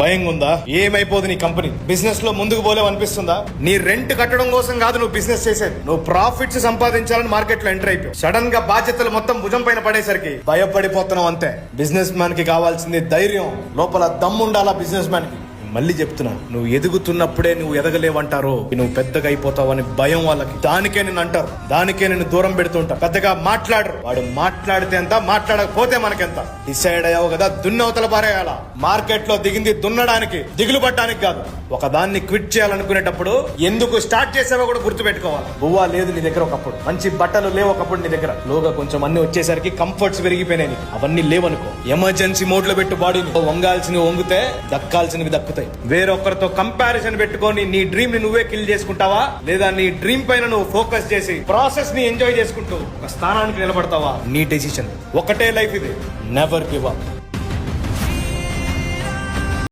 భయంగా ఉందా? ఏమైపోదు నీ కంపెనీ? బిజినెస్ లో ముందుకు పోలేవు అనిపిస్తుందా? నీ రెంట్ కట్టడం కోసం కాదు నువ్వు బిజినెస్ చేసేది. నువ్వు ప్రాఫిట్స్ సంపాదించాలని మార్కెట్ లో ఎంటర్ అయిపోయావు. సడన్ గా బాధ్యతలు మొత్తం భుజం పైన పడేసరికి భయపడిపోతున్నావు అంతే. బిజినెస్ మ్యాన్ కి కావాల్సింది ధైర్యం, లోపల దమ్ము ఉండాలా బిజినెస్ మ్యాన్ కి. మళ్ళీ చెప్తున్నాను, నువ్వు ఎదుగుతున్నప్పుడే నువ్వు ఎదగలేవంటారు, నువ్వు పెద్దగా అయిపోతావు అని భయం వాళ్ళకి. దానికే నేను అంటారు, దానికే నేను దూరం పెడుతుంటా. పెద్దగా మాట్లాడరు. వాడు మాట్లాడితే ఎంత, మాట్లాడకపోతే మనకెంత. డిసైడ్ అయ్యావు కదా, దున్నవతల పారేయాల. మార్కెట్ లో దిగింది దున్నడానికి, దిగులు పట్టడానికి కాదు. ఒక దాన్ని క్విట్ చేయాలనుకునేటప్పుడు ఎందుకు స్టార్ట్ చేసావో కూడా గుర్తు పెట్టుకోవాలి. బువ్వా లేదు నీ దగ్గర ఒకప్పుడు, మంచి బట్టలు లేవు ఒకప్పుడు నీ దగ్గర. లోగా కొంచెం అన్ని వచ్చేసరికి కంఫర్ట్స్ పెరిగిపోయినాయి, అవన్నీ లేవనుకో. ఎమర్జెన్సీ మోడ్ లో పెట్టు బాడీని. వంగాల్సినవి వంగుతే, దక్కాల్సినవి దక్కుతాయి. వేరొకరితో కంపారిజన్ పెట్టుకొని నీ డ్రీమ్ ని నువ్వే కిల్ చేసుకుంటావా, లేదా నీ డ్రీమ్ పైన నువ్వు ఫోకస్ చేసి ప్రాసెస్ ని ఎంజాయ్ చేసుకుంటూ ఒక స్థానానికి నిలబడతావా? నీ డెసిషన్. ఒకటే లైఫ్ ఇది, నెవర్ గివ్ అప్.